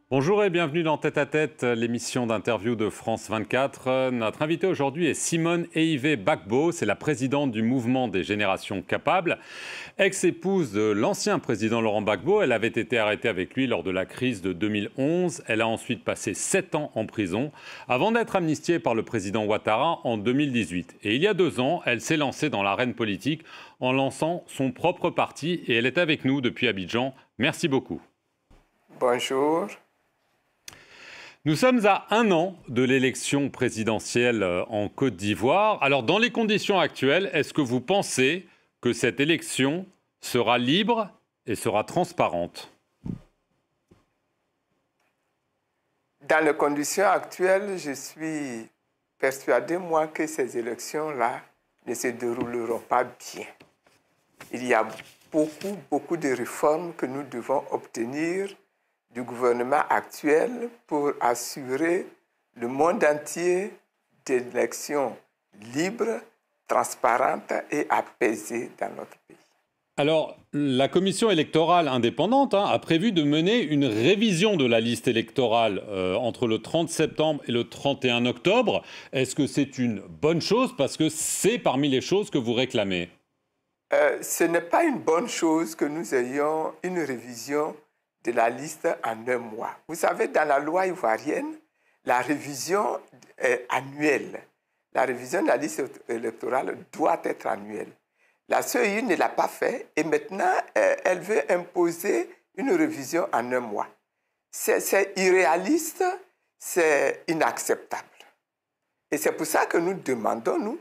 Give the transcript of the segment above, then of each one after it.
Bonjour et bienvenue dans Tête à Tête, l'émission d'interview de France 24. Notre invitée aujourd'hui est Simone Eivé Gbagbo, c'est la présidente du mouvement des générations capables. Ex-épouse de l'ancien président Laurent Gbagbo, elle avait été arrêtée avec lui lors de la crise de 2011. Elle a ensuite passé 7 ans en prison avant d'être amnistiée par le président Ouattara en 2018. Et il y a 2 ans, elle s'est lancée dans l'arène politique en lançant son propre parti et elle est avec nous depuis Abidjan. Merci beaucoup. Bonjour. Nous sommes à 1 an de l'élection présidentielle en Côte d'Ivoire. Alors, dans les conditions actuelles, est-ce que vous pensez que cette élection sera libre et sera transparente? Dans les conditions actuelles, je suis persuadé, moi, que ces élections-là ne se dérouleront pas bien. Il y a beaucoup de réformes que nous devons obtenir du gouvernement actuel pour assurer le monde entier d'élections libres, transparentes et apaisées dans notre pays. Alors, la commission électorale indépendante a prévu de mener une révision de la liste électorale entre le 30 septembre et le 31 octobre. Est-ce que c'est une bonne chose? Parce que c'est parmi les choses que vous réclamez. Ce n'est pas une bonne chose que nous ayons une révision de la liste en 1 mois. Vous savez, dans la loi ivoirienne, la révision est annuelle. La révision de la liste électorale doit être annuelle. La CEI ne l'a pas fait et maintenant, elle veut imposer une révision en 1 mois. C'est irréaliste, c'est inacceptable. Et c'est pour ça que nous demandons, nous,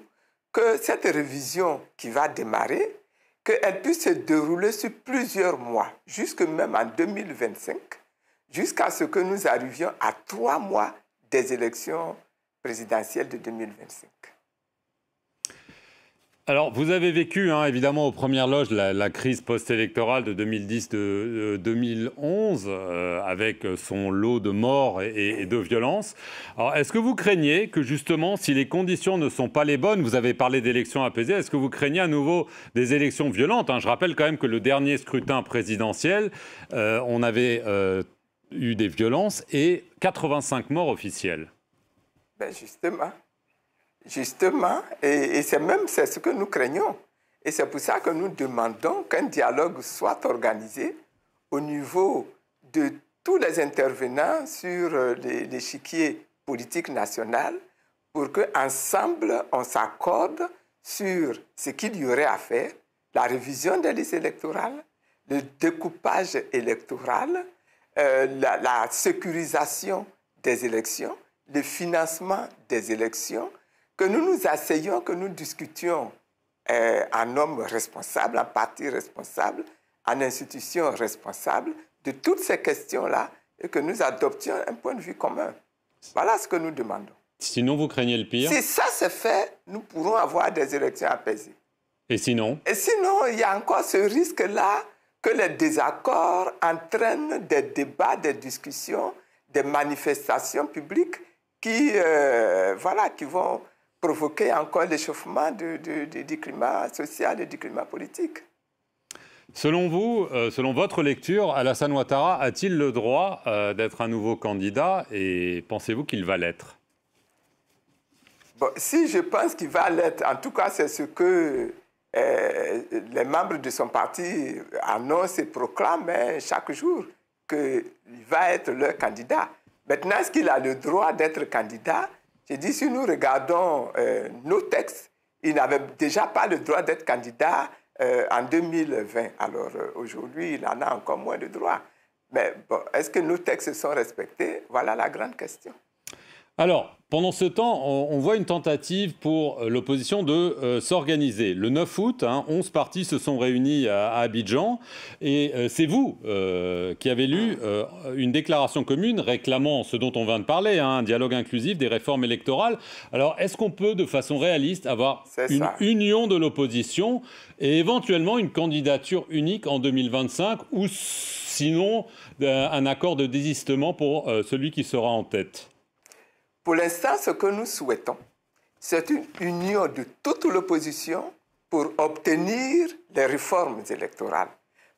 que cette révision qui va démarrer, qu'elle puisse se dérouler sur plusieurs mois, jusque même en 2025, jusqu'à ce que nous arrivions à 3 mois des élections présidentielles de 2025. Alors, vous avez vécu, évidemment, aux premières loges, la crise post-électorale de 2010-2011, avec son lot de morts et de violences. Alors, est-ce que vous craignez que, justement, si les conditions ne sont pas les bonnes, vous avez parlé d'élections apaisées, est-ce que vous craignez à nouveau des élections violentes? Je rappelle quand même que le dernier scrutin présidentiel, on avait eu des violences et 85 morts officiels. Ben Justement, et c'est ce que nous craignons. Et c'est pour ça que nous demandons qu'un dialogue soit organisé au niveau de tous les intervenants sur l'échiquier politique national pour qu'ensemble, on s'accorde sur ce qu'il y aurait à faire, la révision des listes électorales, le découpage électoral, la sécurisation des élections, le financement des élections, que nous nous asseyions, que nous discutions en homme responsable, en parti responsable, en institution responsable, de toutes ces questions-là, et que nous adoptions un point de vue commun. Voilà ce que nous demandons. Sinon, vous craignez le pire? Si ça se fait, nous pourrons avoir des élections apaisées. Et sinon? Et sinon, il y a encore ce risque-là que les désaccords entraînent des débats, des discussions, des manifestations publiques qui vont provoquer encore l'échauffement du climat social et du climat politique. Selon vous, selon votre lecture, Alassane Ouattara a-t-il le droit d'être un nouveau candidat et pensez-vous qu'il va l'être? Bon, si je pense qu'il va l'être, en tout cas c'est ce que les membres de son parti annoncent et proclament chaque jour, qu'il va être leur candidat. Maintenant, est-ce qu'il a le droit d'être candidat? J'ai dit, si nous regardons nos textes, il n'avait déjà pas le droit d'être candidat en 2020. Alors aujourd'hui, il en a encore moins de droits. Mais bon, est-ce que nos textes sont respectés? Voilà la grande question. Alors, pendant ce temps, on voit une tentative pour l'opposition de s'organiser. Le 9 août, 11 partis se sont réunis à Abidjan et c'est vous qui avez lu une déclaration commune réclamant ce dont on vient de parler, un dialogue inclusif, des réformes électorales. Alors, est-ce qu'on peut, de façon réaliste, avoir une union de l'opposition et éventuellement une candidature unique en 2025 ou sinon un accord de désistement pour celui qui sera en tête? Pour l'instant, ce que nous souhaitons, c'est une union de toute l'opposition pour obtenir les réformes électorales.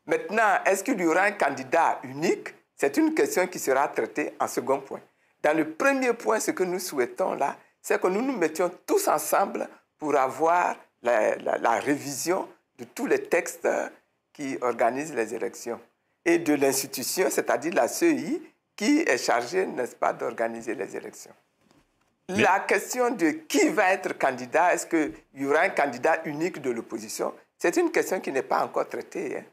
Maintenant, est-ce qu'il y aura un candidat unique? C'est une question qui sera traitée en second point. Dans le premier point, ce que nous souhaitons là, c'est que nous nous mettions tous ensemble pour avoir la révision de tous les textes qui organisent les élections et de l'institution, c'est-à-dire la CEI, qui est chargée, n'est-ce pas, d'organiser les élections. Mais la question de qui va être candidat, est-ce qu'il y aura un candidat unique de l'opposition, c'est une question qui n'est pas encore traitée.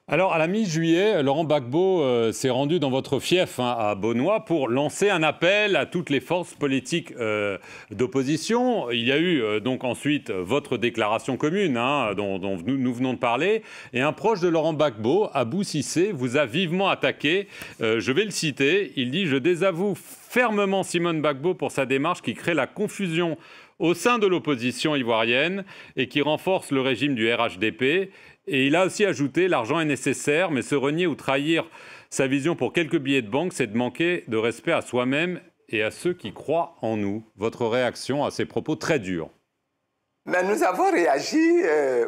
Alors, à la mi-juillet, Laurent Gbagbo s'est rendu dans votre fief à Beaunois pour lancer un appel à toutes les forces politiques d'opposition. Il y a eu donc ensuite votre déclaration commune dont nous venons de parler. Et un proche de Laurent Gbagbo, Abou Cissé, vous a vivement attaqué. Je vais le citer. Il dit « Je désavoue fermement Simone Gbagbo pour sa démarche qui crée la confusion au sein de l'opposition ivoirienne et qui renforce le régime du RHDP ». Et il a aussi ajouté « L'argent est nécessaire, mais se renier ou trahir sa vision pour quelques billets de banque, c'est de manquer de respect à soi-même et à ceux qui croient en nous. » Votre réaction à ces propos très durs? Mais nous avons réagi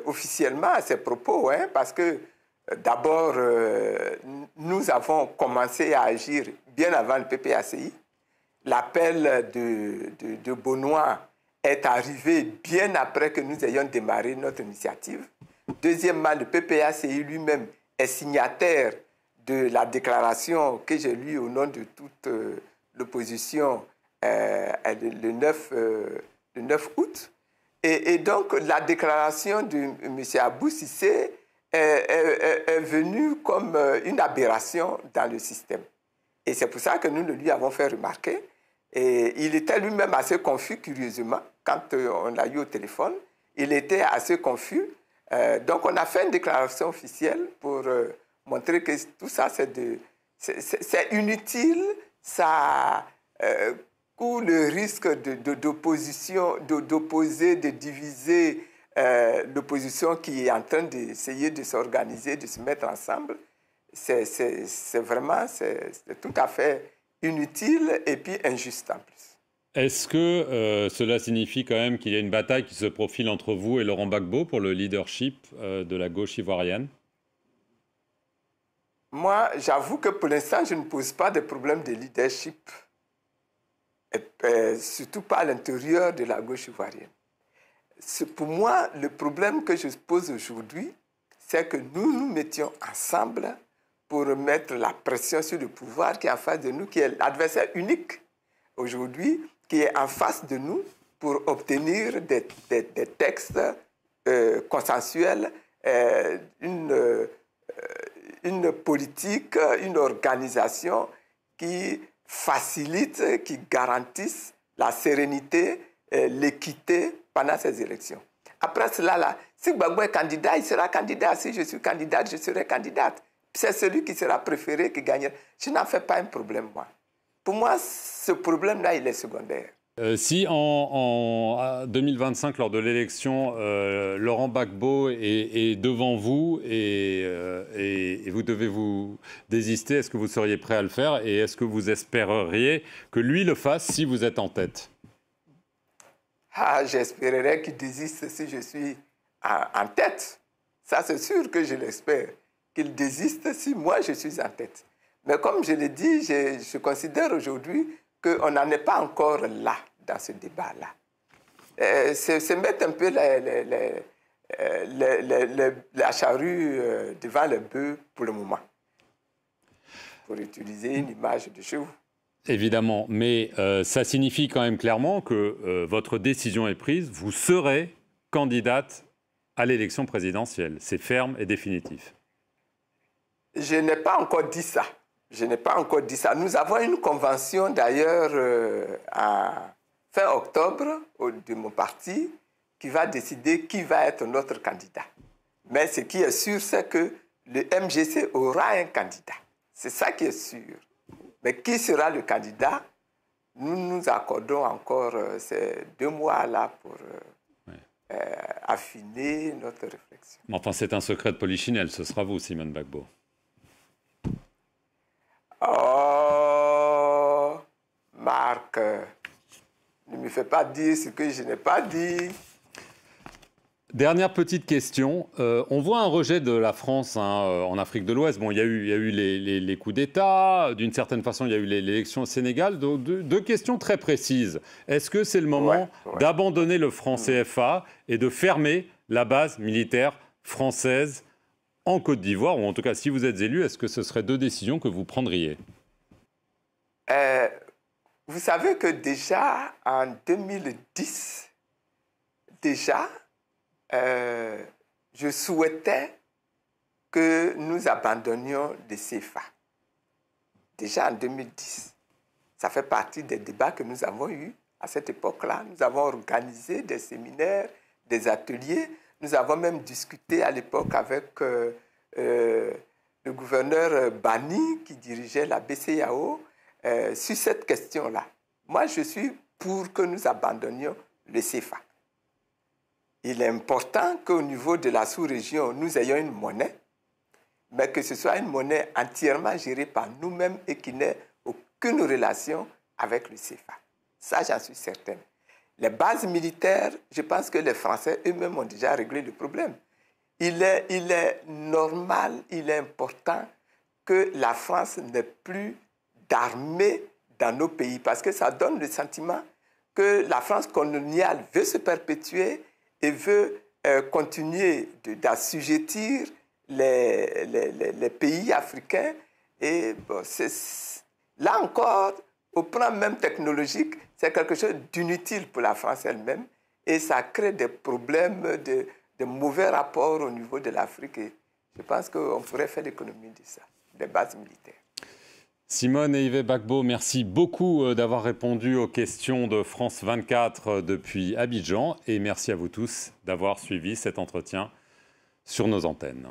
officiellement à ces propos, parce que d'abord, nous avons commencé à agir bien avant le PPACI. L'appel de Beaunois est arrivé bien après que nous ayons démarré notre initiative. Deuxièmement, le PPACI lui-même est signataire de la déclaration que j'ai lue au nom de toute l'opposition le 9 août. Et donc, la déclaration de M. Abou Cissé est venue comme une aberration dans le système. Et c'est pour ça que nous le lui avons fait remarquer. Et il était lui-même assez confus, curieusement, quand on l'a eu au téléphone. Il était assez confus. Donc, on a fait une déclaration officielle pour montrer que tout ça, c'est inutile, ça court le risque d'opposer, de diviser l'opposition qui est en train d'essayer de s'organiser, de se mettre ensemble. C'est vraiment tout à fait inutile et puis injuste en plus. Est-ce que cela signifie quand même qu'il y a une bataille qui se profile entre vous et Laurent Gbagbo pour le leadership de la gauche ivoirienne? Moi, j'avoue que pour l'instant, je ne pose pas de problème de leadership, surtout pas à l'intérieur de la gauche ivoirienne. Pour moi, le problème que je pose aujourd'hui, c'est que nous nous mettions ensemble pour mettre la pression sur le pouvoir qui est en face de nous, qui est l'adversaire unique aujourd'hui, qui est en face de nous pour obtenir des textes consensuels, une politique, une organisation qui facilite, qui garantisse la sérénité, l'équité pendant ces élections. Après cela, si Gbagbo est candidat, il sera candidat. Si je suis candidate, je serai candidate. C'est celui qui sera préféré qui gagnera. Je n'en fais pas un problème, moi. Pour moi, ce problème-là, il est secondaire. Si en 2025, lors de l'élection, Laurent Gbagbo est devant vous et vous devez vous désister, est-ce que vous seriez prêt à le faire et est-ce que vous espéreriez que lui le fasse si vous êtes en tête? J'espérerais qu'il désiste si je suis en tête. Ça, c'est sûr que je l'espère. Qu'il désiste si moi, je suis en tête. Mais comme je l'ai dit, je considère aujourd'hui qu'on n'en est pas encore là, dans ce débat-là. C'est mettre un peu la charrue devant le bœuf pour le moment, pour utiliser une image de chez vous. Évidemment, mais ça signifie quand même clairement que votre décision est prise, vous serez candidate à l'élection présidentielle. C'est ferme et définitif. Je n'ai pas encore dit ça. Je n'ai pas encore dit ça. Nous avons une convention d'ailleurs à fin octobre de mon parti qui va décider qui va être notre candidat. Mais ce qui est sûr, c'est que le MGC aura un candidat. C'est ça qui est sûr. Mais qui sera le candidat? Nous nous accordons encore ces 2 mois-là pour affiner notre réflexion. Mais enfin, c'est un secret de polichinelle. Ce sera vous, Simone Gbagbo. Oh, Marc, ne me fais pas dire ce que je n'ai pas dit. Dernière petite question. On voit un rejet de la France en Afrique de l'Ouest. Bon, il y a eu les coups d'État. D'une certaine façon, il y a eu l'élection au Sénégal. Donc, deux questions très précises. Est-ce que c'est le moment d'abandonner le franc CFA et de fermer la base militaire française en Côte d'Ivoire? Ou en tout cas, si vous êtes élu, est-ce que ce seraient deux décisions que vous prendriez? Vous savez que déjà, en 2010, je souhaitais que nous abandonnions le CFA. Déjà en 2010. Ça fait partie des débats que nous avons eus à cette époque-là. Nous avons organisé des séminaires, des ateliers. Nous avons même discuté à l'époque avec le gouverneur Bani, qui dirigeait la BCEAO, sur cette question-là. Moi, je suis pour que nous abandonnions le CFA. Il est important qu'au niveau de la sous-région, nous ayons une monnaie, mais que ce soit une monnaie entièrement gérée par nous-mêmes et qui n'ait aucune relation avec le CFA. Ça, j'en suis certain. Les bases militaires, je pense que les Français eux-mêmes ont déjà réglé le problème. Il est normal, il est important que la France n'ait plus d'armée dans nos pays, parce que ça donne le sentiment que la France coloniale veut se perpétuer et veut continuer d'assujettir les pays africains. Et bon, là encore, au plan même technologique, c'est quelque chose d'inutile pour la France elle-même. Et ça crée des problèmes de mauvais rapports au niveau de l'Afrique. Et je pense qu'on pourrait faire l'économie de ça, des bases militaires. Simone et Yves Gbagbo, merci beaucoup d'avoir répondu aux questions de France 24 depuis Abidjan. Et merci à vous tous d'avoir suivi cet entretien sur nos antennes.